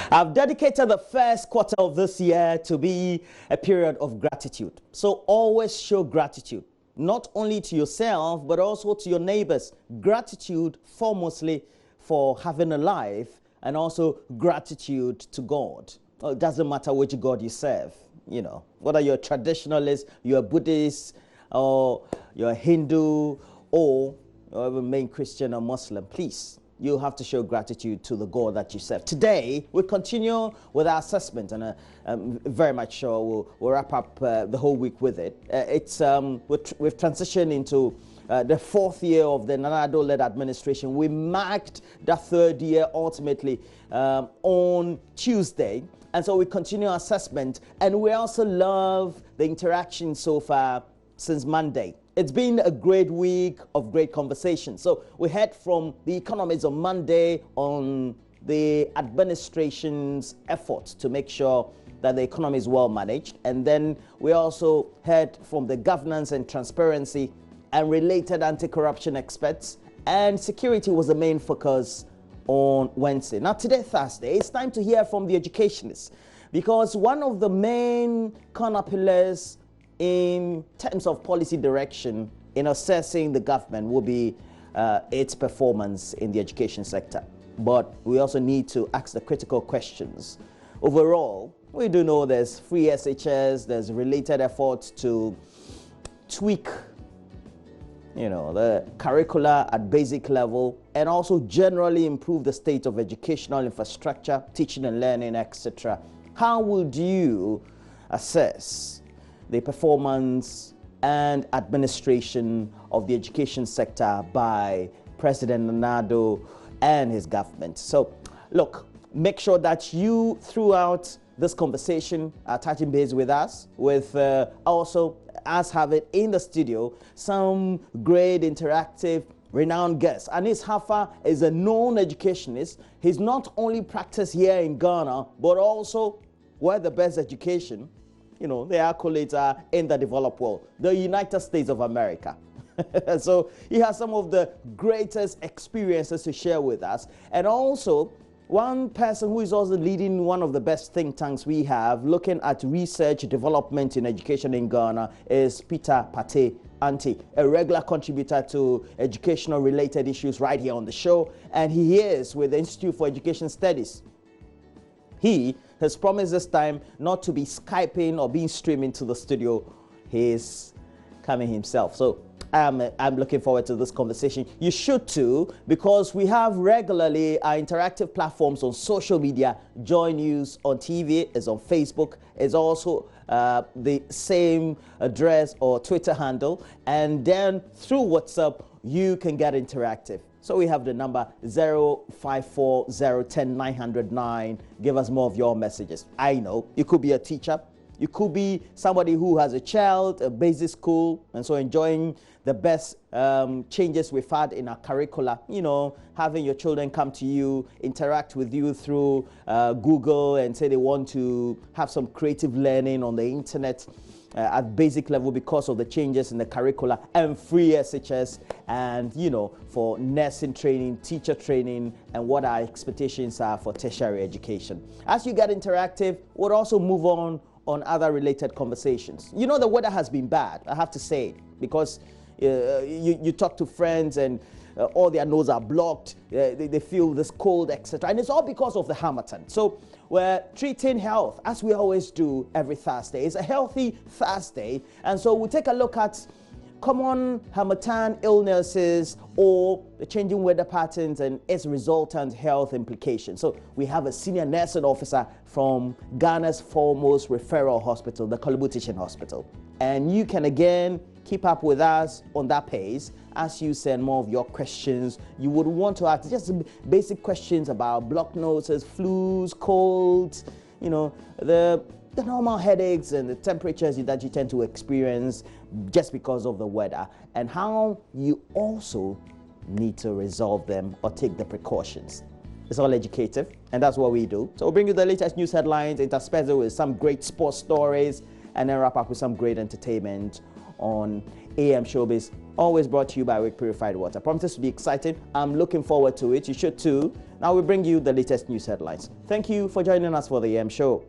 I've dedicated the first quarter of this year to be a period of gratitude. So always show gratitude, not only to yourself, but also to your neighbors. Gratitude foremostly for having a life, and also gratitude to God. Well, it doesn't matter which God you serve, whether you're a traditionalist, you're a Buddhist, or you're a Hindu, or you're a main Christian or Muslim. Please, you have to show gratitude to the God that you serve. Today, we continue with our assessment, and I'm very much sure we'll wrap up the whole week with it. We've transitioned into the fourth year of the Nana-Addo-led administration. We marked the third year ultimately on Tuesday. And so we continue our assessment, and we also love the interaction so far since Monday. It's been a great week of great conversation. So we heard from the economists on Monday on the administration's efforts to make sure that the economy is well managed. And then we also heard from the governance and transparency and related anti-corruption experts. And security was the main focus on Wednesday. Now today, Thursday, it's time to hear from the educationists, because one of the main corner pillars in terms of policy direction in assessing the government will be its performance in the education sector. But we also need to ask the critical questions. Overall, we do know there's free SHS, there's related efforts to tweak the curricula at basic level, and also generally improve the state of educational infrastructure, teaching and learning, etc. How would you assess the performance and administration of the education sector by President Nana-Addo and his government? So, look, make sure that you, throughout this conversation, are touching base with us, with also us having in the studio some great interactive renowned guests. Anis Hafa is a known educationist. He's not only practiced here in Ghana, but also where the best education, the accolades are in the developed world, the United States of America. So he has some of the greatest experiences to share with us. And also, one person who is also leading one of the best think tanks we have, looking at research development in education in Ghana, is Peter Pate Anti, a regular contributor to educational related issues right here on the show. And he is with the Institute for Education Studies. He has promised this time not to be Skyping or being streaming to the studio. He's coming himself. So I'm looking forward to this conversation. You should too, because we have regularly our interactive platforms on social media. JoyNews on TV is on Facebook. It's also the same address or Twitter handle. And then through WhatsApp, you can get interactive. So we have the number 054010909. Give us more of your messages. I know you could be a teacher. You could be somebody who has a child, a basic school, and so enjoying the best changes we've had in our curricula. Having your children come to you, interact with you through Google, and say they want to have some creative learning on the internet at basic level because of the changes in the curricula, and free SHS, and for nursing training, teacher training, and what our expectations are for tertiary education. As you get interactive, we'll also move on other related conversations. The weather has been bad, I have to say, because you talk to friends and all their noses are blocked, they feel this cold, etc. And it's all because of the Harmattan. So we're treating health, as we always do every Thursday. It's a healthy Thursday, and so we'll take a look at common Harmattan illnesses or the changing weather patterns and its resultant health implications. So we have a senior nursing officer from Ghana's foremost referral hospital, the Kolebu Teaching Hospital. And you can again keep up with us on that pace as you send more of your questions. You would want to ask just basic questions about blocked noses, flus, colds, the normal headaches and the temperatures that you tend to experience just because of the weather, and how you also need to resolve them or take the precautions. It's all educative, and that's what we do. So we'll bring you the latest news headlines, interspersed with some great sports stories, and then wrap up with some great entertainment on AM Showbiz. Always brought to you by Wick Purified Water. Promises to be exciting. I'm looking forward to it. You should too. Now we bring you the latest news headlines. Thank you for joining us for the AM Show.